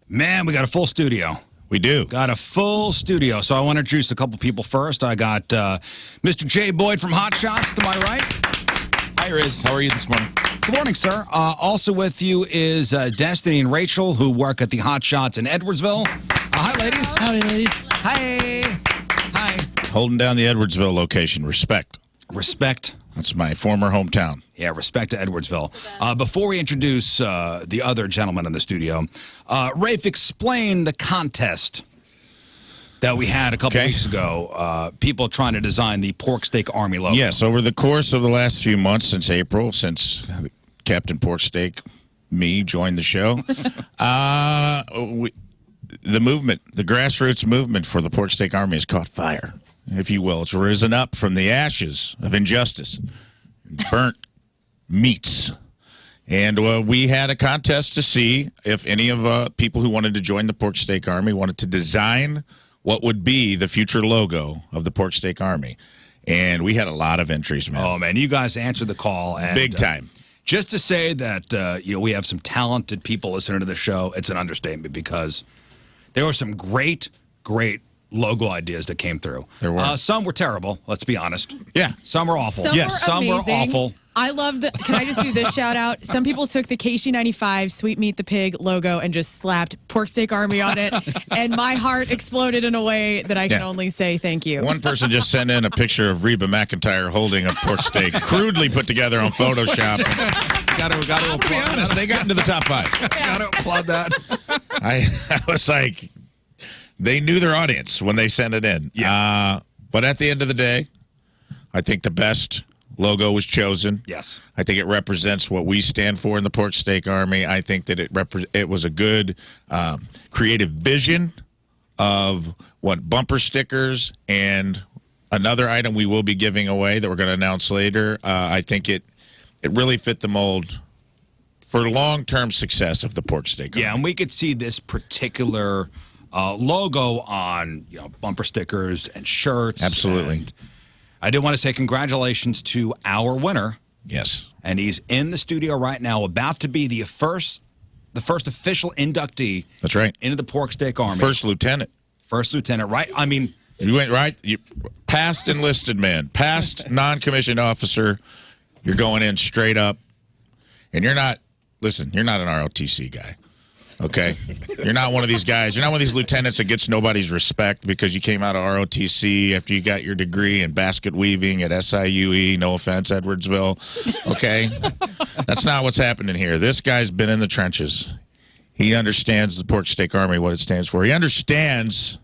Man, we got a full studio. We do. Got a full studio. So I want to introduce a couple people first. I got Mr. Jay Boyd from Hot Shots to my right. Hi, Riz. How are you this morning? Good morning, sir. Also with you is Destiny and Rachel, who work at the Hot Shots in Edwardsville. Hi, ladies. Howdy, ladies. Hi. Hi. Holding down the Edwardsville location. Respect. Respect. That's my former hometown. Yeah, respect to Edwardsville. Before we introduce the other gentleman in the studio, Rafe, explain the contest that we had a couple weeks ago. People trying to design the Pork Steak Army logo. Yes, over the course of the last few months, since April, since Captain Pork Steak, me, joined the show, the movement, the grassroots movement for the Pork Steak Army has caught fire, if you will. It's risen up from the ashes of injustice, burnt meats. And we had a contest to see if any of people who wanted to join the Pork Steak Army wanted to design what would be the future logo of the Pork Steak Army. And we had a lot of entries, man. Oh, man, you guys answered the call. And, big time. Just to say that we have some talented people listening to the show, it's an understatement because there were some great logo ideas that came through. There were. Some were terrible, let's be honest. Yeah. Some were awful. Some were awful. I love the. Can I just do this shout out? Some people took the KC95 Sweet Meat the Pig logo and just slapped Pork Steak Army on it, and my heart exploded in a way that I can only say thank you. One person just sent in a picture of Reba McEntire holding a pork steak, crudely put together on Photoshop. Gotta I'll be honest, they got into the top 5. Gotta applaud that. I was like, they knew their audience when they sent it in. Yeah. But at the end of the day, I think the best logo was chosen. Yes. I think it represents what we stand for in the Pork Steak Army. I think that it was a good creative vision of what bumper stickers and another item we will be giving away that we're going to announce later. I think it really fit the mold for long-term success of the Pork Steak Army. Yeah, and we could see this particular logo on bumper stickers and shirts. Absolutely. And I did want to say congratulations to our winner. Yes. And he's in the studio right now, about to be the first official inductee. That's right. Into the Pork Steak Army. First lieutenant. First lieutenant, right? I mean, you went right. You past enlisted man, past non-commissioned officer. You're going in straight up, and you're not. Listen, you're not an ROTC guy. Okay, you're not one of these guys. You're not one of these lieutenants that gets nobody's respect because you came out of ROTC after you got your degree in basket weaving at SIUE. No offense, Edwardsville. Okay, that's not what's happening here. This guy's been in the trenches. He understands the Pork Steak Army, what it stands for. He understands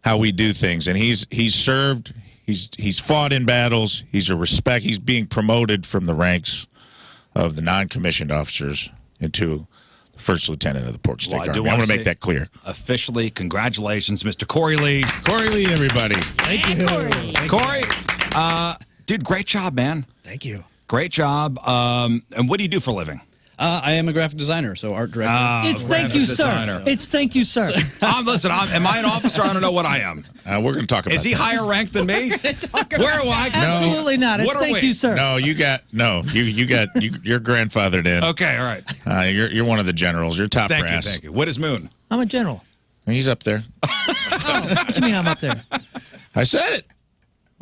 how we do things, and he's served. He's fought in battles. He's a respect. He's being promoted from the ranks of the non-commissioned officers into First Lieutenant of the Pork Steak Army. I want to make that clear. Officially, congratulations, Mr. Corey Lee. Corey Lee, everybody. Thank you. Corey, dude, great job, man. Thank you. Great job. And what do you do for a living? I am a graphic designer, so art director. It's thank you, sir. It's thank you, sir. Listen, am I an officer? I don't know what I am. We're going to talk about Is he higher ranked than me? Where am I? Absolutely not. It's thank you, sir. No, you're grandfathered in. Okay, all right. You're one of the generals. You're top brass. Thank you. What is Moon? I'm a general. He's up there. Oh, what do you mean I'm up there? I said it.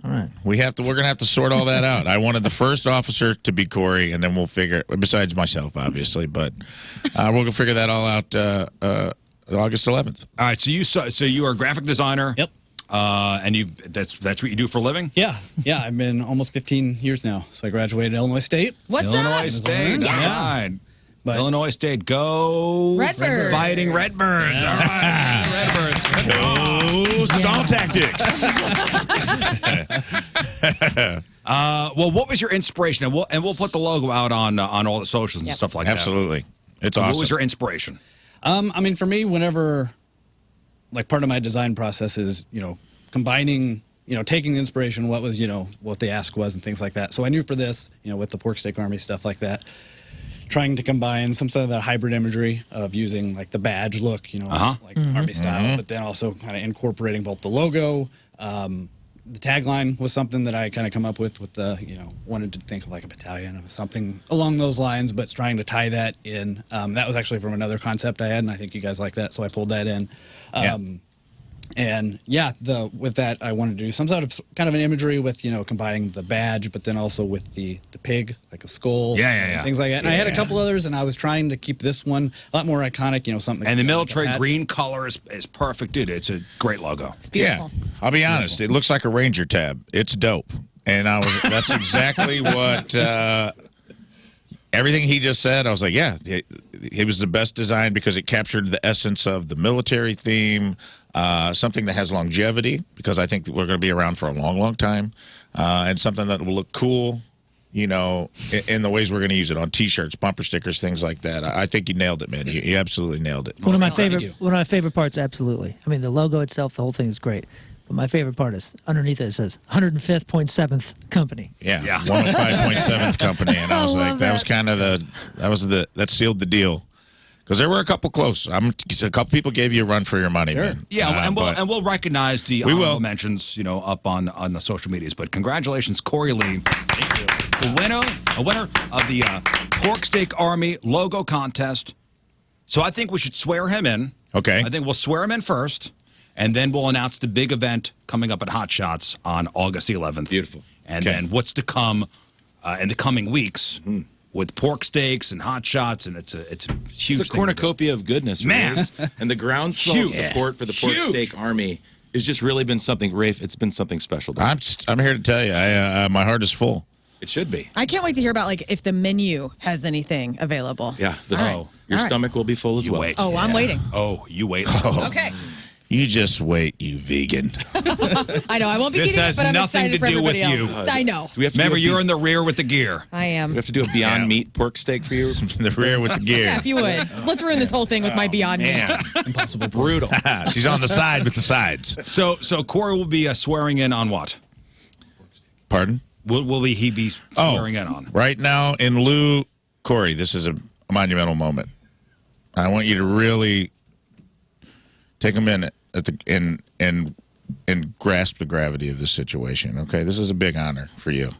All right. We're gonna have to sort all that out. I wanted the first officer to be Corey, and then we'll figure. Besides myself, obviously, but we'll figure that all out August 11th. All right. So you are a graphic designer. Yep. And that's what you do for a living? Yeah. I've been almost 15 years now. So I graduated Illinois State. What's Illinois up? State. Yes. All right. But Illinois State, go Redbirds. Fighting Redbirds. All right. Redbirds. Go stall tactics. Well, what was your inspiration? And we'll put the logo out on all the socials and stuff like that. Absolutely. It's awesome. What was your inspiration? I mean, for me, whenever, like, part of my design process is, combining, taking the inspiration, what was, what the ask was and things like that. So I knew for this, with the Pork Steak Army, stuff like that, trying to combine some sort of that hybrid imagery of using, like, the badge look, like Army style, but then also kind of incorporating both the logo, the tagline was something that I kind of come up with the, wanted to think of like a battalion or something along those lines, but trying to tie that in. That was actually from another concept I had, and I think you guys like that, so I pulled that in. And with that, I wanted to do some sort of kind of an imagery with, combining the badge, but then also with the pig, like a skull, things like that. And I had a couple others, and I was trying to keep this one a lot more iconic, something. And the military green color is perfect, dude. It's a great logo. It's beautiful. Yeah, I'll be honest. It looks like a Ranger tab. It's dope, and that's exactly what. Everything he just said, I was like, yeah, it was the best design because it captured the essence of the military theme. Something that has longevity, because I think that we're going to be around for a long, long time, and something that will look cool, in the ways we're going to use it on T-shirts, bumper stickers, things like that. I think you nailed it, man. You absolutely nailed it. One of my favorite parts, absolutely. I mean, the logo itself, the whole thing is great. But my favorite part is underneath it says 105.7th company. Yeah. 105.7th company, and I was like, that sealed the deal. Because there were a couple close. A couple people gave you a run for your money, man. Yeah, and we'll recognize the honorable mentions, up on the social medias. But congratulations, Corey Lee, the winner of the Pork Steak Army logo contest. So I think we should swear him in. Okay. I think we'll swear him in first, and then we'll announce the big event coming up at Hot Shots on August 11th. Beautiful. And then what's to come in the coming weeks. With pork steaks and hot shots, and it's a huge. It's a cornucopia of goodness, man. And the groundswell of support for the Pork Steak Army has just really been something. Rafe, it's been something special. I'm here to tell you, my heart is full. It should be. I can't wait to hear about if the menu has anything available. Yeah. Your stomach will be full as well. Wait. Oh, I'm waiting. Oh, you wait. Okay. You just wait, you vegan. I know I won't be This eating has it, but I'm nothing excited to for do with everybody you. else. I know. Do we have to Remember, you're in the rear with the gear. I am. We have to do a Beyond Meat pork steak for you. In the rear with the gear. Yeah, if you would. Let's ruin this whole thing with my Beyond Meat. Impossible. Brutal. She's on the side with the sides. So Corey will be swearing in on what? Pardon? Will he be swearing in on? Right now, in lieu, Corey, this is a monumental moment. I want you to really take a minute and grasp the gravity of this situation. Okay, this is a big honor for you.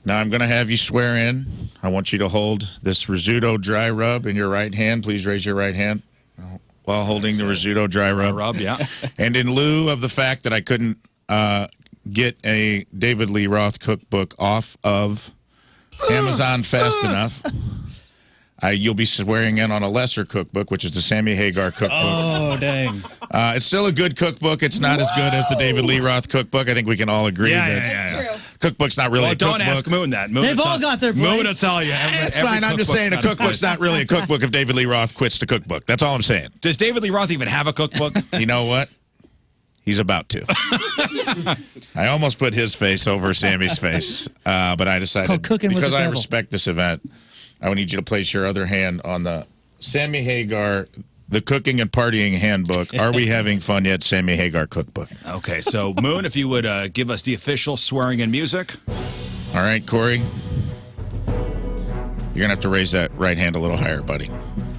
Now I'm going to have you swear in. I want you to hold this risotto dry rub in your right hand. Please raise your right hand while holding the risotto dry rub. Yeah. And in lieu of the fact that I couldn't get a David Lee Roth cookbook off of Amazon fast enough, you'll be swearing in on a lesser cookbook, which is the Sammy Hagar cookbook. Oh, dang. It's still a good cookbook. It's not as good as the David Lee Roth cookbook. I think we can all agree That's true. Cookbook's not really a cookbook. Don't ask Moon that. They've all got their place. Moon will tell you. That's fine. I'm just saying a cookbook's not really a cookbook if David Lee Roth quits the cookbook. That's all I'm saying. Does David Lee Roth even have a cookbook? You know what? He's about to. I almost put his face over Sammy's face, but I decided because I respect this event, I need you to place your other hand on the Sammy Hagar, the Cooking and Partying Handbook. Are we having fun yet? Sammy Hagar cookbook. Okay, so Moon, if you would give us the official swearing-in music. All right, Corey. You're going to have to raise that right hand a little higher, buddy.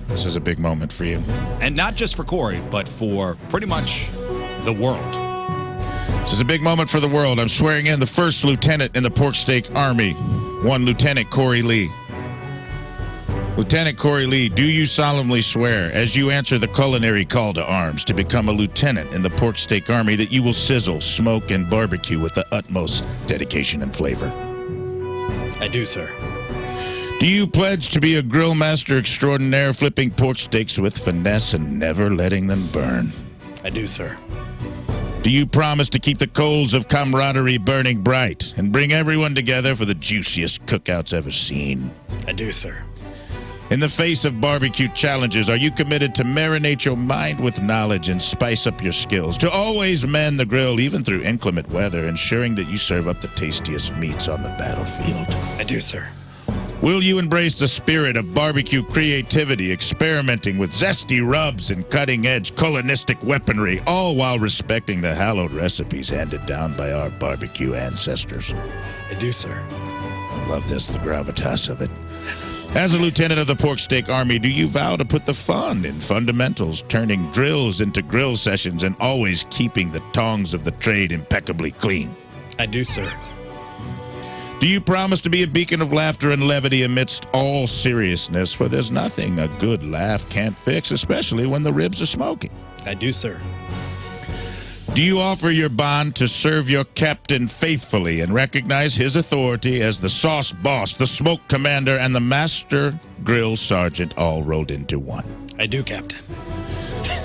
This is a big moment for you. And not just for Corey, but for pretty much the world. This is a big moment for the world. I'm swearing in the first lieutenant in the Pork Steak Army, one Lieutenant Corey Lee. Lieutenant Corey Lee, do you solemnly swear, as you answer the culinary call to arms to become a lieutenant in the Pork Steak Army, that you will sizzle, smoke, and barbecue with the utmost dedication and flavor? I do, sir. Do you pledge to be a grill master extraordinaire, flipping pork steaks with finesse and never letting them burn? I do, sir. Do you promise to keep the coals of camaraderie burning bright and bring everyone together for the juiciest cookouts ever seen? I do, sir. In the face of barbecue challenges, are you committed to marinate your mind with knowledge and spice up your skills, to always man the grill even through inclement weather, ensuring that you serve up the tastiest meats on the battlefield? I do, sir. Will you embrace the spirit of barbecue creativity, experimenting with zesty rubs and cutting-edge culinistic weaponry, all while respecting the hallowed recipes handed down by our barbecue ancestors? I do, sir. I love this, the gravitas of it. As a lieutenant of the Pork Steak Army, do you vow to put the fun in fundamentals, turning drills into grill sessions, and always keeping the tongs of the trade impeccably clean? I do, sir. Do you promise to be a beacon of laughter and levity amidst all seriousness? For there's nothing a good laugh can't fix, especially when the ribs are smoking. I do, sir. Do you offer your bond to serve your captain faithfully and recognize his authority as the sauce boss, the smoke commander, and the master grill sergeant all rolled into one? I do, Captain.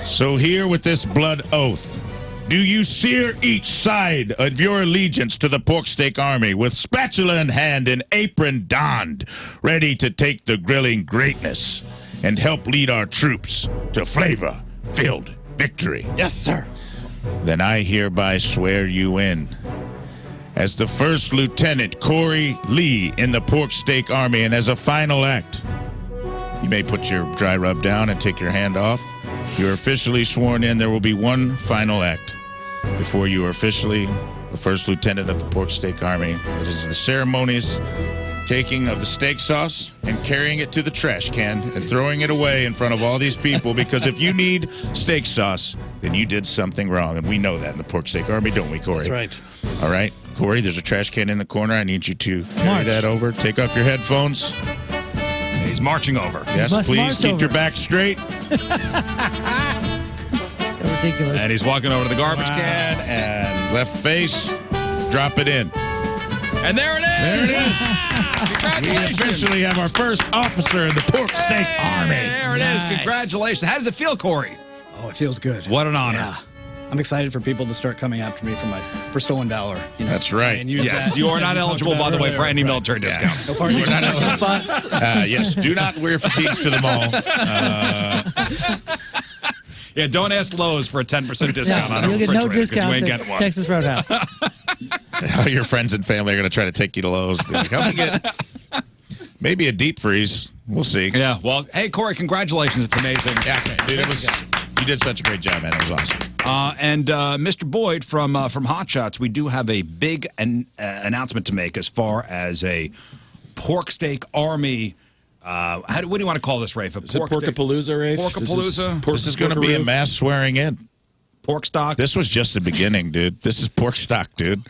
So here with this blood oath, do you sear each side of your allegiance to the Pork Steak Army with spatula in hand and apron donned, ready to take the grilling greatness and help lead our troops to flavor-filled victory? Yes, sir. Then I hereby swear you in as the First Lieutenant Corey Lee in the Pork Steak Army, and as a final act, you may put your dry rub down and take your hand off. You're officially sworn in. There will be one final act before you are officially the First Lieutenant of the Pork Steak Army. It is the ceremonious taking of the steak sauce and carrying it to the trash can and throwing it away in front of all these people, because if you need steak sauce, then you did something wrong, and we know that in the Pork Steak Army, don't we, Corey? That's right. All right, Corey, there's a trash can in the corner. I need you to carry March. that over. Take off your headphones. He's marching over. Yes, must please march keep over. your back straight. So ridiculous. And he's walking over to the garbage can, and Left face, drop it in. there it is. There it is. We Congratulations. officially have our first officer in the Pork Steak Army. There it is. Congratulations. How does it feel, Corey? Oh, it feels good. What an honor. Yeah. I'm excited for people to start coming after me for stolen valor. You know, That's right. and use Yes, that- you are as not we talked eligible, about by the way, for earlier. any Right. military discounts. No parking spots. Yes, do not wear fatigues to the mall. Yeah, don't ask Lowe's for a 10% discount on a You'll get refrigerator no 'cause you discounts ain't at getting one. Texas Roadhouse. All your friends and family are going to try to take you to Lowe's. Be like, help me get maybe a deep freeze. We'll see. Yeah, well, hey, Corey, congratulations. It's amazing. Yeah, dude, you did such a great job, man. It was awesome. And Mr. Boyd from Hot Shots, we do have a big announcement to make as far as a Pork Steak Army. What do you want to call this, Rafe? Is it Porkapalooza, Rafe? Porkapalooza? This is going to be a mass swearing in. Pork stock? This was just the beginning, dude. This is pork stock, dude.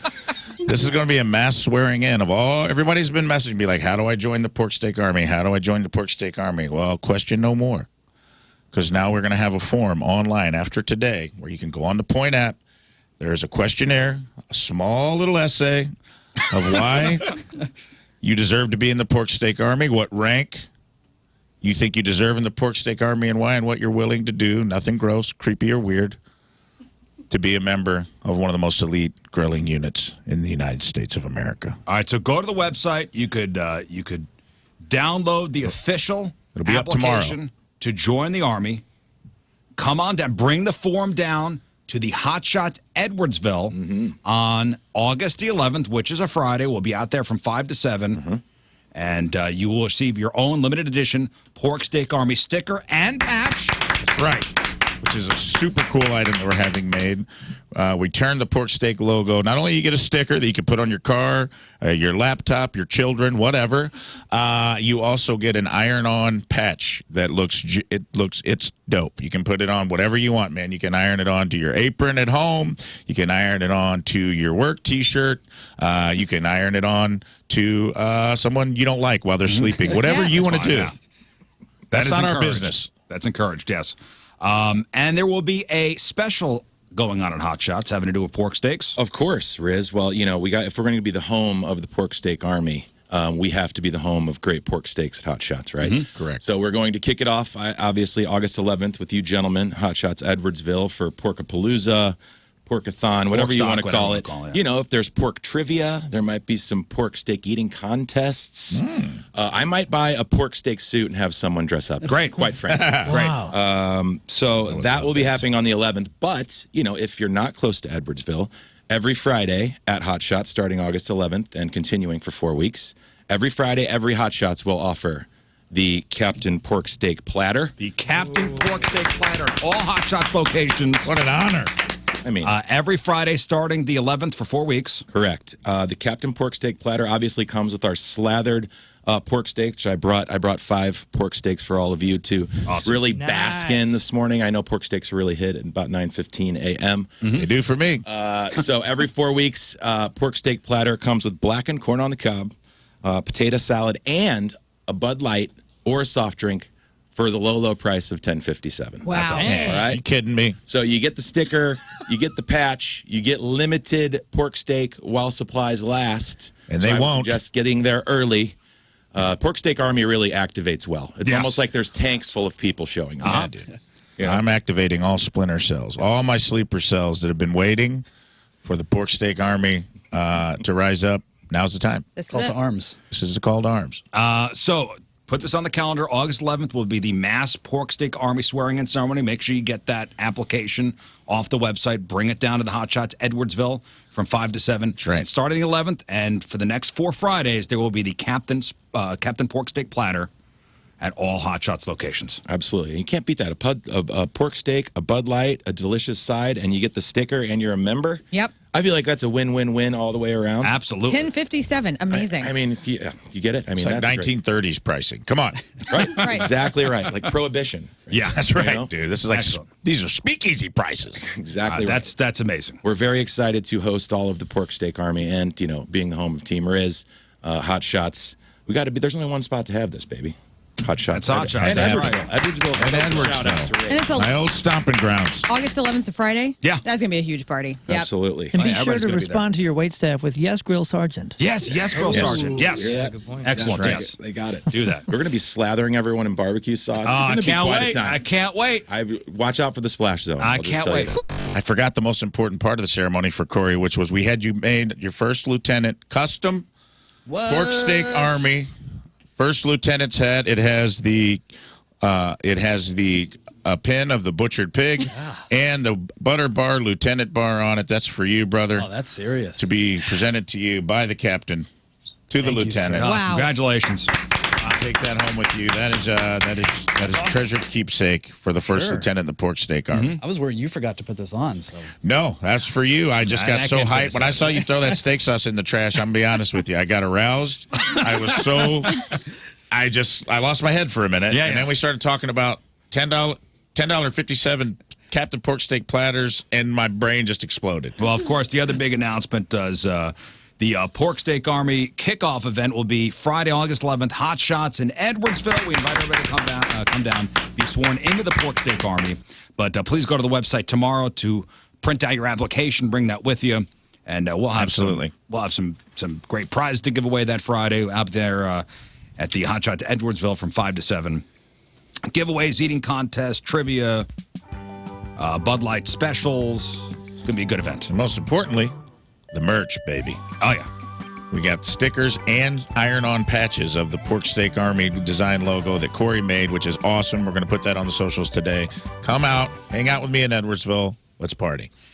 This is going to be a mass swearing in of all. Everybody's been messaging me like, how do I join the Pork Steak Army? How do I join the Pork Steak Army? Well, question no more. Because now we're going to have a form online after today where you can go on the Point app. There's a questionnaire, a small little essay of why you deserve to be in the Pork Steak Army, what rank you think you deserve in the Pork Steak Army, and why, and what you're willing to do. Nothing gross, creepy, or weird, to be a member of one of the most elite grilling units in the United States of America. All right, so go to the website. You could download the official It'll be up tomorrow. application to join the Army. Come on down. Bring the form down to the Hot Shots Edwardsville on August the 11th, which is a Friday. We'll be out there from 5 to 7. And you will receive your own limited edition Pork Steak Army sticker and patch. That's right. Which is a super cool item that we're having made. We turned the pork steak logo. Not only you get a sticker that you can put on your car, your laptop, your children, whatever. You also get an iron-on patch that it's dope. You can put it on whatever you want, man. You can iron it on to your apron at home. You can iron it on to your work T-shirt. You can iron it on to someone you don't like while they're sleeping. Whatever you want to do. Yeah. That's not our encouraged. business. That's encouraged, yes. And there will be a special going on at Hot Shots having to do with pork steaks. Of course, Riz. Well, you know, if we're going to be the home of the Pork Steak Army, we have to be the home of great pork steaks at Hot Shots, right? Correct. So we're going to kick it off, obviously, August 11th with you gentlemen, Hot Shots Edwardsville for Porkapalooza, Porkathon, whatever you want to call it. You know, if there's pork trivia, there might be some pork steak eating contests. I might buy a pork steak suit and have someone dress up. Great. Quite frankly. Wow. So that will be happening on the 11th. But, you know, if you're not close to Edwardsville, every Friday at Hot Shots, starting August 11th and continuing for 4 weeks, every Friday, every Hot Shots will offer the Captain Pork Steak Platter. The Captain Pork Steak Platter at all Hot Shots locations. What an honor. I mean, Every Friday starting the 11th for 4 weeks. correct. The Captain Pork Steak Platter obviously comes with our slathered pork steak, which I brought 5 pork steaks for all of you to really bask in this morning. I know pork steaks are really hit at about 9:15 a.m. They do for me. So every 4 weeks, pork steak platter comes with blackened corn on the cob, potato salad, and a Bud Light or a soft drink for the low price of $10.57. Wow. That's awesome. All right. You kidding me? So you get the sticker, you get the patch, you get limited pork steak while supplies last. And So they I would won't. suggest getting there early. Pork Steak Army really activates well. It's Yes. almost like there's tanks full of people showing up. Yeah, dude. I'm activating all splinter cells, all my sleeper cells that have been waiting for the Pork Steak Army to rise up. Now's the time. This is Call it. to arms. This is a call to arms. So put this on the calendar. August 11th will be the mass Pork Steak Army swearing-in ceremony. Make sure you get that application off the website. Bring it down to the Hot Shots Edwardsville from 5 to 7. That's right. And starting the 11th, and for the next 4 Fridays, there will be the Captain Pork Steak Platter at all Hot Shots locations. Absolutely. You can't beat that. A pork steak, a Bud Light, a delicious side, and you get the sticker and you're a member. Yep. I feel like that's a win-win-win all the way around. Absolutely. $10.57. Amazing. I mean, yeah, you get it? I mean, It's like that's great. 1930s pricing. Come on. Right? Right. Exactly right. Like Prohibition. Yeah, That's right, know? dude. This is like, Excellent. these are speakeasy prices. Exactly right. That's amazing. We're very excited to host all of the Pork Steak Army and, being the home of Team Riz, Hot Shots. We got to be, there's only one spot to have this, baby. Hot Shots. That's Hot Shots. And That's Edwardsville. right. Edwardsville. And Shout out Edwardsville. to and Riz. it's My old stomping grounds. August 11th to Friday. Yeah. That's going to be a huge party. Yep. Absolutely. And be yeah, sure everybody's to gonna be respond to your waitstaff with "Yes, Grill Sergeant." Yes, Grill Yes. Sergeant. Yes. Yeah. Excellent. That's right. Yes. They got it. Do that. We're going to be slathering everyone in barbecue sauce. It's I going to be can't quite wait. a time. I can't wait. Watch out for the splash zone. I I'll just can't tell you wait. that. I forgot the most important part of the ceremony for Corey, which was we had you made your first lieutenant custom Pork Steak Army. First lieutenant's hat. It has the pin of the butchered pig and the butter bar, lieutenant bar on it. That's for you, brother. Oh, that's serious. To be presented to you by the captain to the Thank you, lieutenant. sir. Wow. Congratulations. Take that home with you. That is awesome. Treasured keepsake for the first Sure. lieutenant in the Pork Steak Army. I was worried you forgot to put this on. So No, that's for you. I just got I so can't say hyped when I saw you throw that steak sauce in the trash. I'm gonna be honest with you. I got aroused. I was so. I lost my head for a minute, Yeah, and yeah. then we started talking about $10.57 Captain Pork Steak platters, and my brain just exploded. Well, of course, the other big announcement is the Pork Steak Army kickoff event will be Friday, August 11th. Hot Shots in Edwardsville. We invite everybody to come down, be sworn into the Pork Steak Army. But please go to the website tomorrow to print out your application. Bring that with you, and we'll have Absolutely. some great prizes to give away that Friday out there at the Hot Shot to Edwardsville from 5 to 7. Giveaways, eating contest, trivia, Bud Light specials. It's gonna be a good event. And most importantly, the merch, baby. Oh yeah. We got stickers and iron-on patches of the Pork Steak Army design logo that Corey made, which is awesome. We're going to put that on the socials today. Come out, hang out with me in Edwardsville. Let's party.